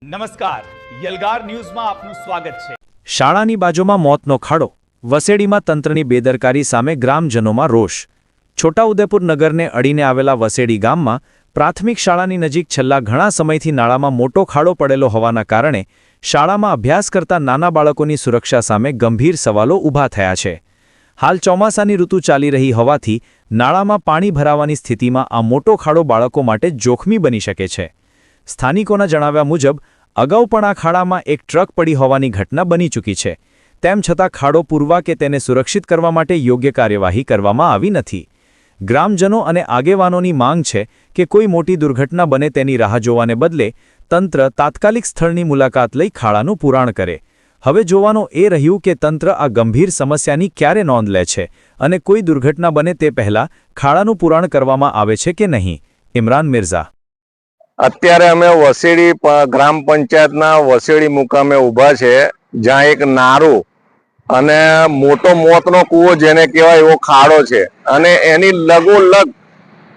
નમસ્કાર, યલગાર ન્યૂઝમાં આપનું સ્વાગત છે। શાળાની બાજુમાં મોતનો ખાડો, વસેડીમાં તંત્રની બેદરકારી સામે ગ્રામજનોમાં રોષ। છોટાઉદેપુર નગરને અડીને આવેલા વસેડી ગામમાં પ્રાથમિક શાળાની નજીક છેલ્લા ઘણા સમયથી નાળામાં મોટો ખાડો પડેલો હોવાના કારણે શાળામાં અભ્યાસ કરતા નાના બાળકોની સુરક્ષા સામે ગંભીર સવાલો ઊભા થયા છે। હાલ ચોમાસાની ઋતુ ચાલી રહી હોવાથી નાળામાં પાણી ભરાવાની સ્થિતિમાં આ મોટો ખાડો બાળકો માટે જોખમી બની શકે છે। સ્થાનિકોના જણાવ્યા મુજબ અગાઉ પણ આ ખાડામાં એક ટ્રક પડી હોવાની ઘટના બની ચૂકી છે। તેમ છતાં ખાડો પૂરવા કે તેને સુરક્ષિત કરવા માટે યોગ્ય કાર્યવાહી કરવામાં આવી નથી। ગ્રામજનો અને આગેવાનોની માંગ છે કે કોઈ મોટી દુર્ઘટના બને તેની રાહ જોવાને બદલે તંત્ર તાત્કાલિક સ્થળની મુલાકાત લઈ ખાડાનું પુરાણ કરે। હવે જોવાનું એ રહ્યું કે તંત્ર આ ગંભીર સમસ્યાની ક્યારે નોંધ લે છે અને કોઈ દુર્ઘટના બને તે પહેલા ખાડાનું પુરાણ કરવામાં આવે છે કે નહીં। ઇમરાન મિર્ઝા। અત્યારે અમે વસેડી ગ્રામ પંચાયતના વસેડી મુકામે ઊભા છે, જ્યાં એક નારું અને મોટો મોતનો કૂવો જેને કહેવાય એવો ખાડો છે અને એની લગોલગ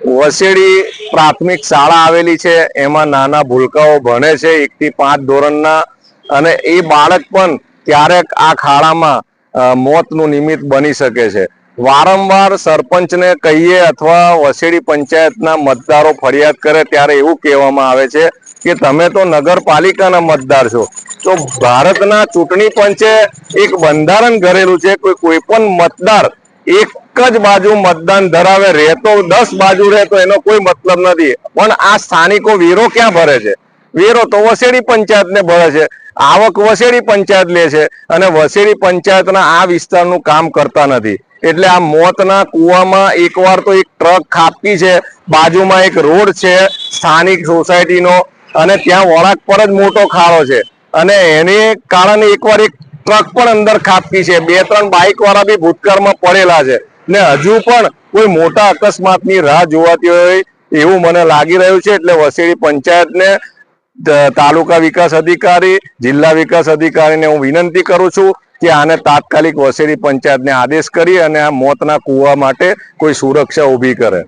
વસેડી પ્રાથમિક શાળા આવેલી છે। એમાં નાના ભૂલકાઓ ભણે છે 1 થી 5 ધોરણના, અને એ બાળક પણ ક્યારેક આ ખાડામાં મોતનું નિમિત્ત બની શકે છે। વારંવાર સરપંચને કહીએ અથવા વસેડી પંચાયતના મતદારો ફરિયાદ કરે ત્યારે એવું કહેવામાં આવે છે કે તમે તો નગરપાલિકાના મતદાર છો। તો ભારતના ચૂંટણી પંચે એક બંધારણ ઘરેલું છે કે કોઈ પણ મતદાર એક જ બાજુ મતદાન ધરાવે, રહેતો 10 બાજુ રહે તો એનો કોઈ મતલબ નથી। પણ આ સ્થાનિકો વેરો ક્યાં ભરે છે? વેરો તો વસેડી પંચાયતને ભરે છે, આવક વસેડી પંચાયત લે છે અને વસેડી પંચાયતના આ વિસ્તારનું કામ કરતા નથી। એટલે આ મોતના કૂવામાં એકવાર તો એક ટ્રક ખાબકી છે, બાજુમાં એક રોડ છે સ્થાનિક સોસાયટીનો, અને ત્યાં વળાંક પર જ મોટો ખાડો છે અને એને કારણે એકવાર એક ટ્રક પણ અંદર ખાબકી છે। 2-3 બાઇક વાળા બી ભૂતકાળમાં પડેલા છે ને હજુ પણ કોઈ મોટા અકસ્માતની રાહ જોવાતી હોય એવું મને લાગી રહ્યું છે। એટલે વસેડી પંચાયતને, તાલુકા વિકાસ અધિકારી, જિલ્લા વિકાસ અધિકારીને હું વિનંતી કરું છું કે આને તાત્કાલિક વસેડી પંચાયતને આદેશ કરી અને આ મોતના કૂવા માટે કોઈ સુરક્ષા ઊભી કરે।